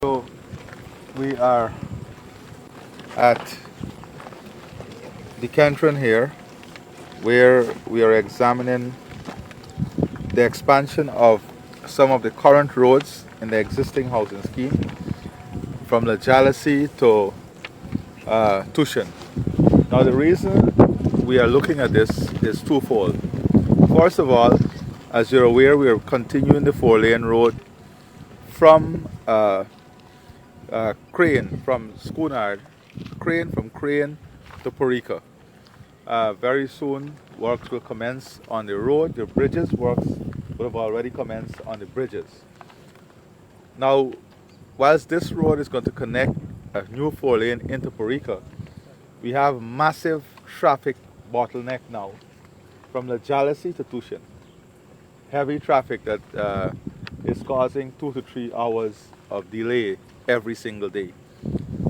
So we are at the Cantron here, where we are examining the expansion of some of the current roads in the existing housing scheme from La Jalousie to Tuschen. Now the reason we are looking at this is twofold. First of all, as you're aware, we are continuing the 4-lane road from Crane, from Schoonard, from Crane to Porica. Very soon, works will commence on the road. The bridges works would have already commenced on the bridges. Now, whilst this road is going to connect a new 4-lane into Porica, we have massive traffic bottleneck now from La Jalousie to Tuschen. Heavy traffic that is causing 2 to 3 hours of delay every single day.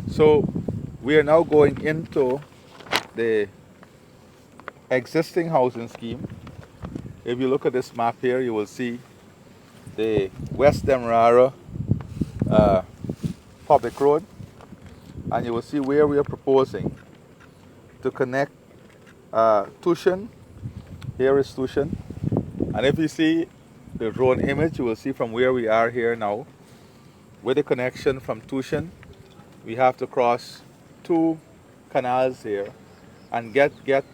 So we are now going into the existing housing scheme. If you look at this map here, you will see the West Demerara public road, and you will see where we are proposing to connect Tuschen. Here is Tuschen, and if you see the drone image, you will see from where we are here now, with the connection from Tuschen, we have to cross 2 canals here and get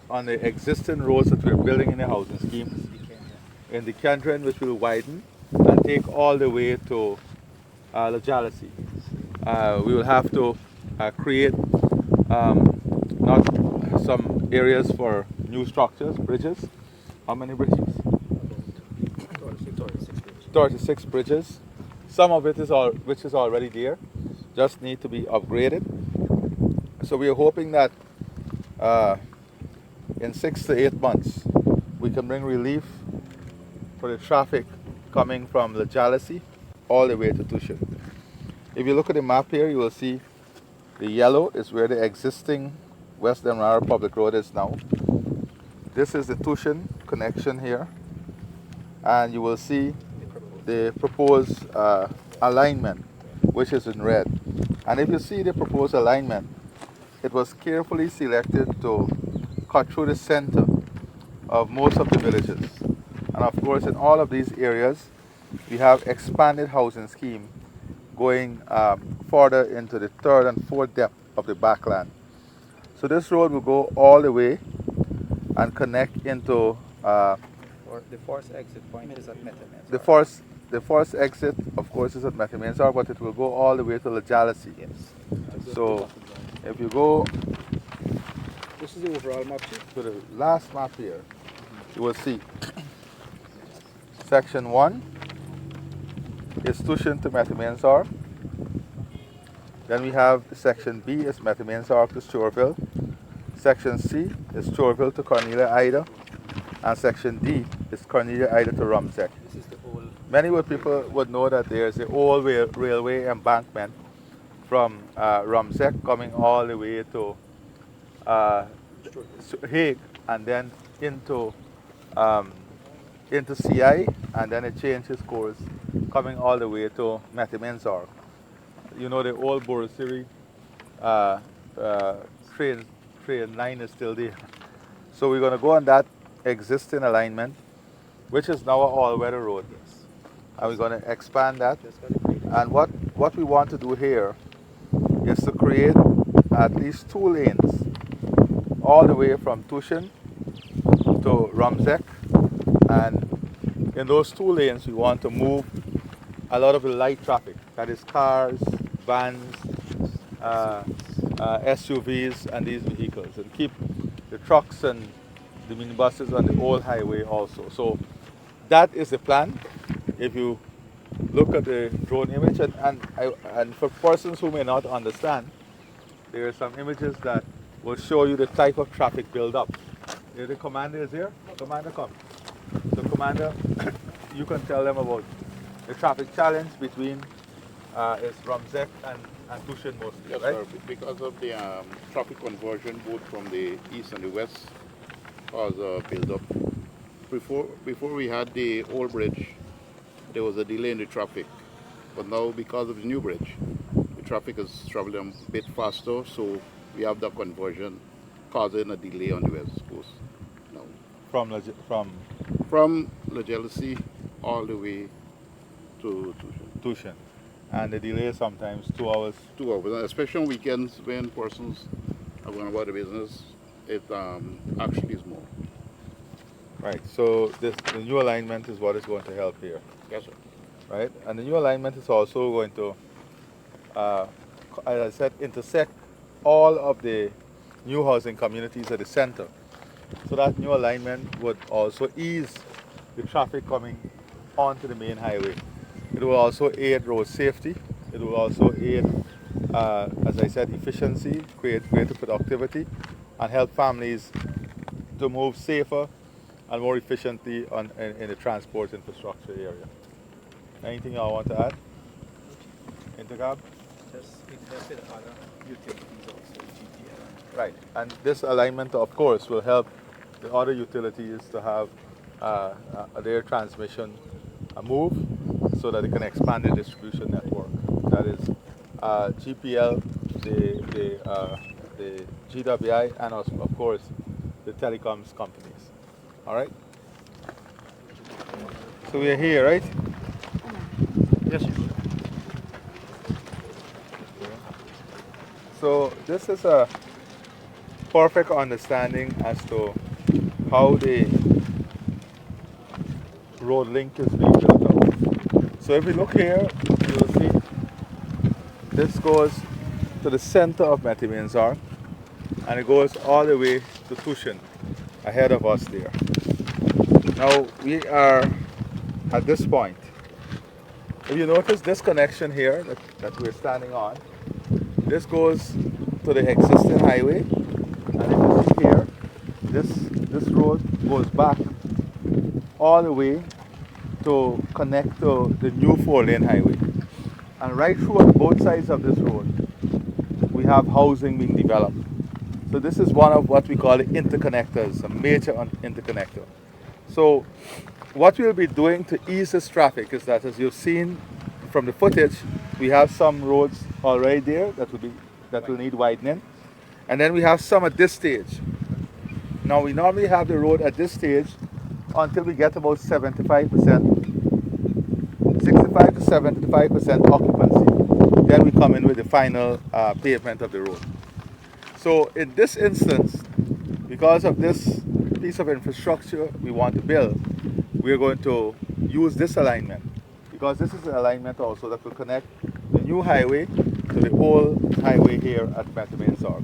on the existing roads that we're building in the housing scheme in the Cantron, which will widen and take all the way to La Jalousie. We will have to create not some areas for new structures, bridges. How many bridges? 36 bridges. Some of it is which is already there, just need to be upgraded. So we are hoping that in 6 to 8 months we can bring relief for the traffic coming from La Jalousie all the way to Tuschen. If you look at the map here, you will see the yellow is where the existing West Demerara public road is now. This is the Tuschen connection here, and you will see the proposed alignment, which is in red. And if you see the proposed alignment, it was carefully selected to cut through the center of most of the villages. And of course, in all of these areas, we have expanded housing scheme going further into the 3rd and 4th depth of the backland. So this road will go all the way and connect into The first exit point is at Metamens. the first exit, of course, is at Metamensar, but it will go all the way to La Jalousie. Yes. So if you go This is the overall map. to the last map here, you will see section 1 is Tuschen to Metamensar. Then we have section B is Metamensar to Storeville. Section C is Storeville to Cornelia Ida. And section D is Cornelia Ida to Rumzek. This is the whole. Many people would know that there's the old railway embankment from Rumzek coming all the way to Hague, and then into CI, and then it changes course coming all the way to Metamensar. You know, the old Borosiri train line is still there. So we're going to go on that existing alignment, which is now an all-weather road. Yes. And we're going to expand that. Just got to create it. And what we want to do here is to create at least 2 lanes all the way from Tuschen to Rumzek. And in those 2 lanes, we want to move a lot of the light traffic, that is cars, vans, SUVs, and these vehicles, and keep the trucks and the minibuses on the old highway also. So that is the plan. If you look at the drone image, and for persons who may not understand, there are some images that will show you the type of traffic build-up. The commander is here. Commander, come. So commander, you can tell them about the traffic challenge between is Rumzek and Tuschen mostly, Yes, right? sir. Because of the traffic conversion both from the east and the west caused a build-up. Before we had the old bridge, there was a delay in the traffic. But now, because of the new bridge, the traffic is traveling a bit faster, so we have that conversion causing a delay on the west coast now. From La Jealousy all the way to Tuschen. Tuschen. And the delay is sometimes 2 hours. 2 hours, and especially on weekends when persons are going about the business, it actually is more. Right, so the new alignment is what is going to help here. Yes, sir. Right, and the new alignment is also going to, as I said, intersect all of the new housing communities at the center. So that new alignment would also ease the traffic coming onto the main highway. It will also aid road safety. It will also aid, as I said, efficiency, create greater productivity, and help families to move safer and more efficiently in the transport infrastructure area. Anything y'all want to add? Intercab? Just it helps with other utilities also, GPL. Right, and this alignment, of course, will help the other utilities to have their transmission move so that they can expand the distribution network. That is GPL, the GWI, and also, of course, the telecoms companies. All right? So we are here, right? Yes, sir. So this is a perfect understanding as to how the road link is being built up. So if we look here, you'll see this goes to the center of Metivinsar, and it goes all the way to Tuschen, ahead of us there. Now we are at this point. If you notice this connection here that we're standing on, this goes to the existing highway, and if you see here, this road goes back all the way to connect to the new 4-lane highway. And right through on both sides of this road, we have housing being developed. So this is one of what we call the interconnectors, a major interconnector. So what we'll be doing to ease this traffic is that, as you've seen from the footage, we have some roads already there that will need widening, and then we have some at this stage. Now we normally have the road at this stage until we get about 65% to 75% occupancy. Then we come in with the final pavement of the road. So in this instance, because of this piece of infrastructure we want to build, we're going to use this alignment, because this is an alignment also that will connect the new highway to the old highway here at Metivinsar.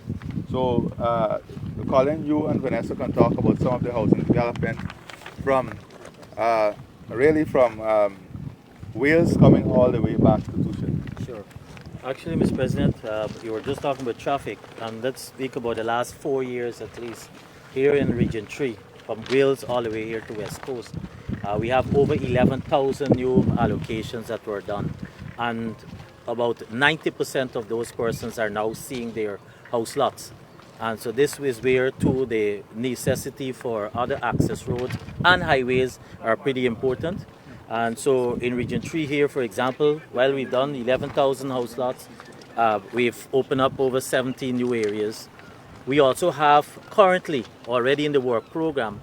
So Colin, you and Vanessa can talk about some of the housing development from Wales coming all the way back to Tuschen. Sure. Actually, Mr. President, you were just talking about traffic, and let's speak about the last 4 years at least here in Region 3, from Wales all the way here to West Coast. We have over 11,000 new allocations that were done, and about 90% of those persons are now seeing their house lots. And so this is where too the necessity for other access roads and highways are pretty important. And so in Region 3 here, for example, while we've done 11,000 house lots, we've opened up over 17 new areas. We also have currently already in the work program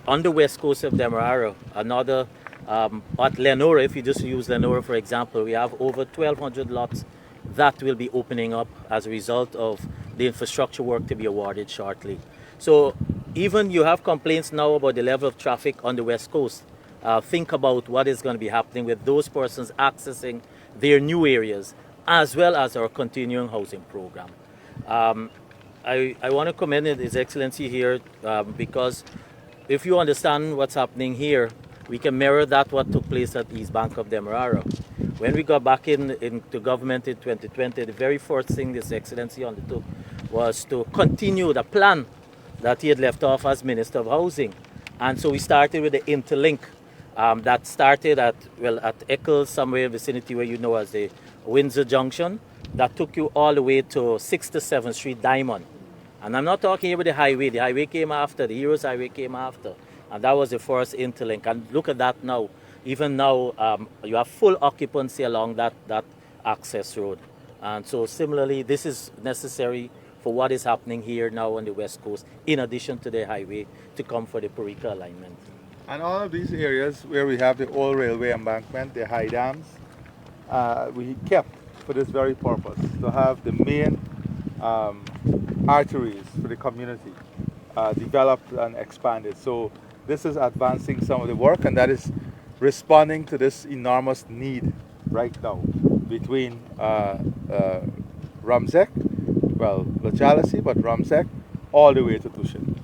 on the west coast of Demerara, another at Lenora. If you just use Lenora for example, we have over 1,200 lots that will be opening up as a result of the infrastructure work to be awarded shortly. So even you have complaints now about the level of traffic on the west coast. Think about what is going to be happening with those persons accessing their new areas, as well as our continuing housing program. I want to commend His Excellency here because if you understand what's happening here, we can mirror that what took place at East Bank of Demerara. When we got back into government in 2020, the very first thing His Excellency undertook was to continue the plan that he had left off as Minister of Housing. And so we started with the interlink that started at Eccles, somewhere in the vicinity where you know as the Windsor Junction, that took you all the way to 6th to 7th Street Diamond. And I'm not talking about the highway. The highway came after, the Heroes Highway came after. And that was the first interlink. And look at that now. Even now, you have full occupancy along that access road. And so similarly, this is necessary for what is happening here now on the West Coast, in addition to the highway, to come for the Purika alignment. And all of these areas where we have the old railway embankment, the high dams, we kept for this very purpose, to have the main arteries for the community developed and expanded. So this is advancing some of the work, and that is responding to this enormous need right now between Ramsek, well, La Jalousie, but Ramsek, all the way to Tuschen.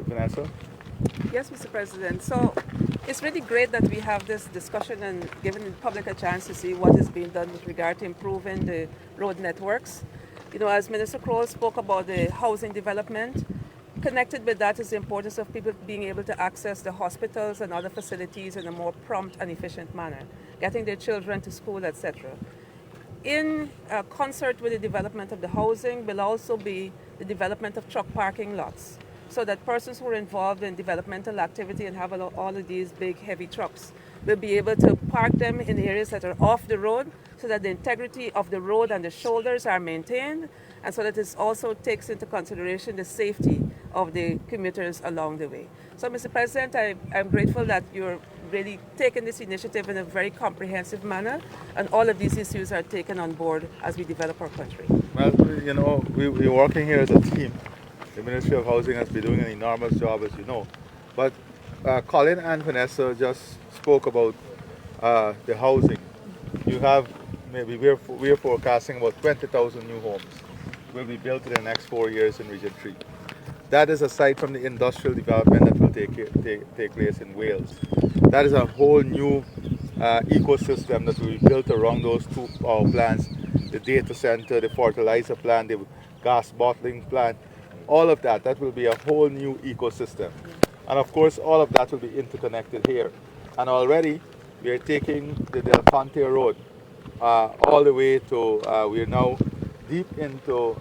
Vanessa? Yes, Mr. President. So it's really great that we have this discussion and giving the public a chance to see what is being done with regard to improving the road networks. You know, as Minister Kroll spoke about the housing development, connected with that is the importance of people being able to access the hospitals and other facilities in a more prompt and efficient manner, getting their children to school, etc. In concert with the development of the housing will also be the development of truck parking lots, so that persons who are involved in developmental activity and have all of these big heavy trucks will be able to park them in areas that are off the road, so that the integrity of the road and the shoulders are maintained, and so that this also takes into consideration the safety of the commuters along the way. So, Mr. President, I'm grateful that you're really taking this initiative in a very comprehensive manner, and all of these issues are taken on board as we develop our country. Well, you know, we're working here as a team. The Ministry of Housing has been doing an enormous job, as you know. But Colin and Vanessa just spoke about the housing. You have, maybe we're forecasting about 20,000 new homes will be built in the next 4 years in Region 3. That is aside from the industrial development that will take place in Wales. That is a whole new ecosystem that will be built around those two power plants, the data center, the fertilizer plant, the gas bottling plant, all of that will be a whole new ecosystem. And of course, all of that will be interconnected here. And already, we are taking the Del Conte Road all the way to, we are now deep into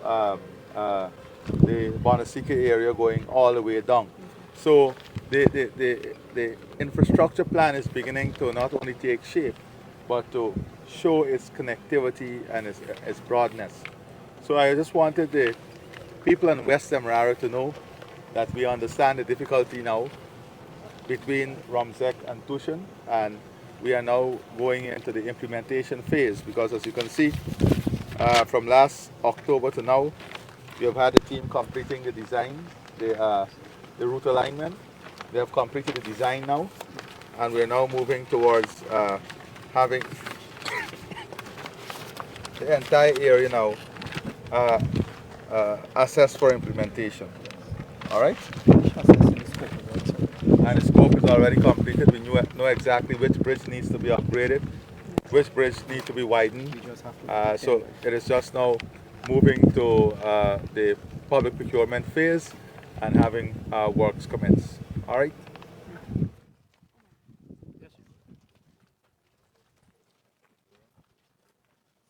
the Bonasica area, going all the way down. So the infrastructure plan is beginning to not only take shape, but to show its connectivity and its broadness. So I just wanted the people in West Demerara to know that we understand the difficulty now between Ramsek and Tuschen, and we are now going into the implementation phase, because as you can see, from last October to now, we have had a team completing the design, the route alignment. They have completed the design now, and we are now moving towards having the entire area now assessed for implementation. All right? And the scope is already completed. We know exactly which bridge needs to be upgraded, which bridge needs to be widened. So it is just now moving to the public procurement phase and having works commence. All right?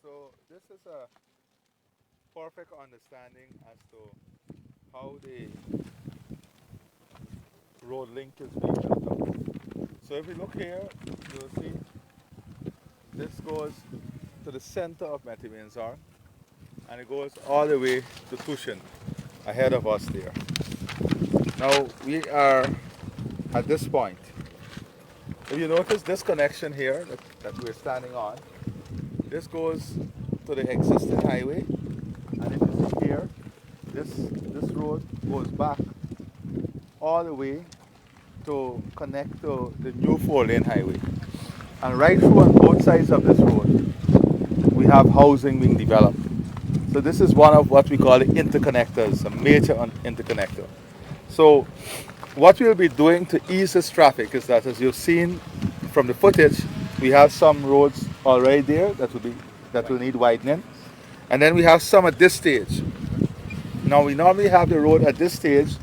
So this is a perfect understanding as to how the road link is being built up. So if we look here, you'll see this goes to the center of Metivinsar, and it goes all the way to Tuschen, ahead of us there. Now we are at this point. If you notice this connection here that we're standing on, this goes to the existing highway, and if you see here, this road goes back all the way to connect to the new 4-lane highway. And right through on both sides of this road, we have housing being developed. So this is one of what we call the interconnectors, a major interconnector. So what we'll be doing to ease this traffic is that, as you've seen from the footage, we have some roads already there that will need widening. And then we have some at this stage. Now we normally have the road at this stage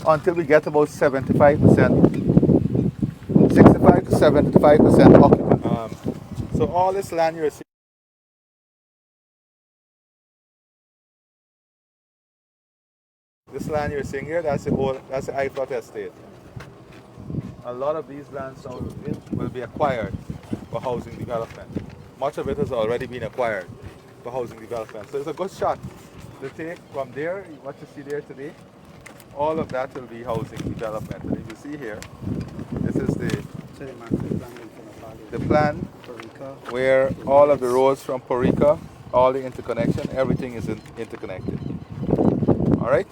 until we get about 65% to 75% occupancy. So all this land you're seeing, here, that's the IFLOT estate. a lot of these lands now will be acquired for housing development. Much of it has already been acquired for housing development. So it's a good shot to take from there, what you see there today. All of that will be housing development. And if you see here, this is the plan where all of the roads from Porica, all the interconnection, everything is interconnected. All right?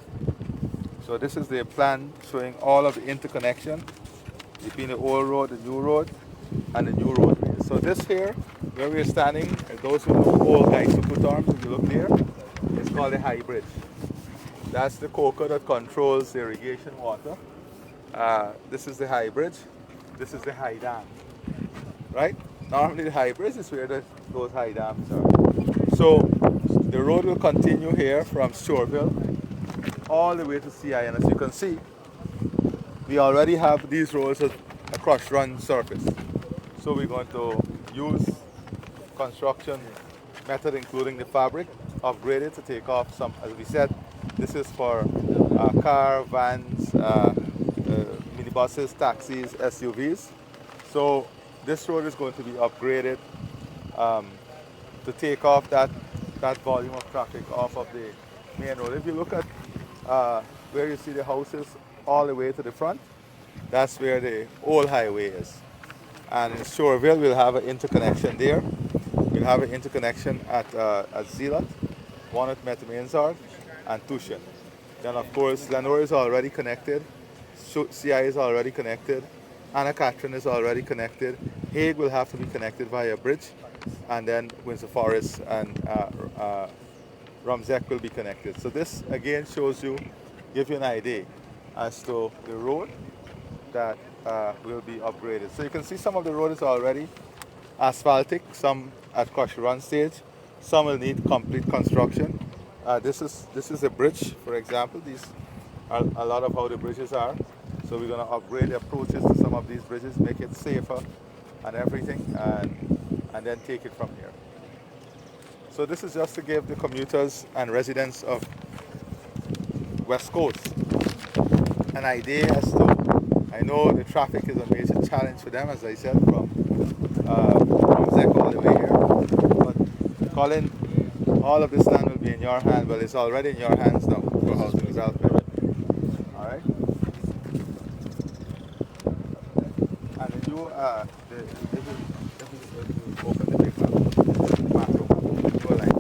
So this is the plan showing all of the interconnection between the old road, the new road, and the new roadway. So this here, where we're standing, and those who know old guys who put arms, if you look there, it's called the high bridge. That's the coker that controls the irrigation water. This is the high bridge. This is the high dam. Right? Normally the high bridge is where those high dams are. So the road will continue here from Shoreville all the way to CI. And as you can see, we already have these roads as a crush-run surface. So we're going to use construction method, including the fabric, upgrade it to take off some, as we said, this is for car, vans, minibuses, taxis, SUVs. So this road is going to be upgraded to take off that volume of traffic off of the main road. If you look at where you see the houses all the way to the front, that's where the old highway is. And in Shoreville, we'll have an interconnection there. We'll have an interconnection at Zeeland, one at Metamansard, and Tuschen. Then, of course, Lenore is already connected. CI is already connected. Anna Catherine is already connected. Hague will have to be connected via a bridge. And then Windsor Forest and Rumzek will be connected. So this, again, shows you, give you an idea as to the road that will be upgraded. So you can see some of the road is already asphaltic, some at crush run stage, some will need complete construction. This is a bridge, for example. These are a lot of how the bridges are. So we're going to upgrade the approaches to some of these bridges, make it safer and everything, and then take it from here. So this is just to give the commuters and residents of West Coast an idea as to, I know the traffic is a major challenge for them, as I said, from Zek all the way here. But Colin, all of this land will be in your hand. Well, it's already in your hands now for housing development. All right. And if you open the big macro line,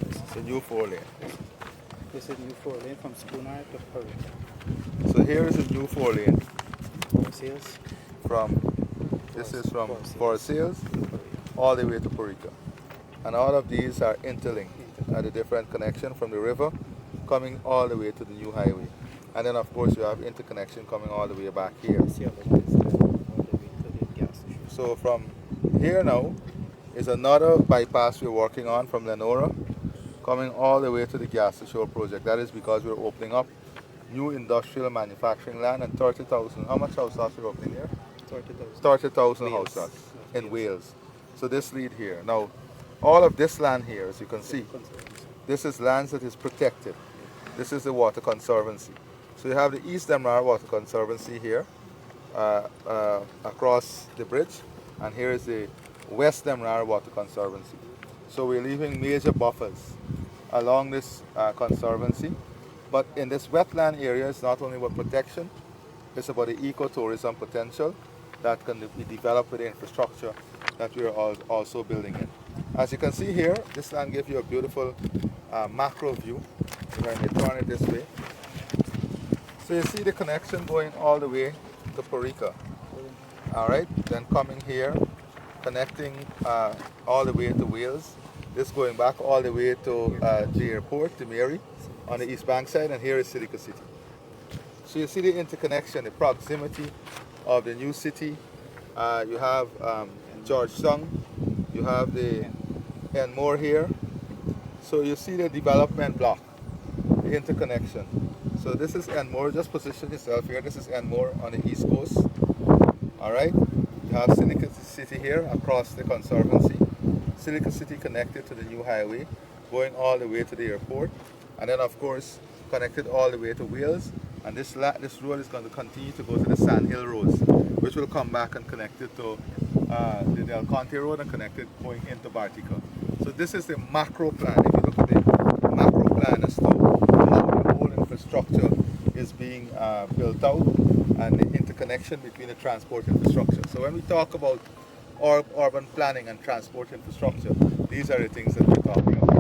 it's a new 4-lane. This is new 4-lane from Spooner to Perry. So here is a new 4-lane. Sales. This is from Versailles all the way to Porica. And all of these are interlinked at a different connection from the river coming all the way to the new highway. And then of course you have interconnection coming all the way back here. So from here now is another bypass we're working on from Lenora coming all the way to the gas to shore project. That is because we're opening up new industrial manufacturing land and 30,000. How much house lots we're opening here? 30,000 house lots in Wales. So this lead here. Now, all of this land here, as you can see, this is lands that is protected. This is the Water Conservancy. So you have the East Demrar Water Conservancy here across the bridge, and here is the West Demrar Water Conservancy. So we're leaving major buffers along this conservancy. But in this wetland area, it's not only about protection, it's about the ecotourism potential that can be developed with the infrastructure that we are also building in. As you can see here, this land gives you a beautiful macro view. If I may turn it this way. So you see the connection going all the way to Porica. All right, then coming here, connecting all the way to Wales. This going back all the way to the airport, to Mary, on the East Bank side, and here is Silica City. So you see the interconnection, the proximity of the new city. You have Georgetown, you have the Enmore here. So you see the development block, the interconnection. So this is Enmore, just position yourself here. This is Enmore on the east coast. All right, you have Silica City here across the conservancy. Silica City connected to the new highway, going all the way to the airport. And then of course, connected all the way to Wales, And this road is going to continue to go to the Sand Hill Roads, which will come back and connect it to the Del Conte Road and connect it going into Bartica. So this is the macro plan. If you look at the macro plan as to how the whole infrastructure is being built out and the interconnection between the transport infrastructure. So when we talk about urban planning and transport infrastructure, these are the things that we're talking about.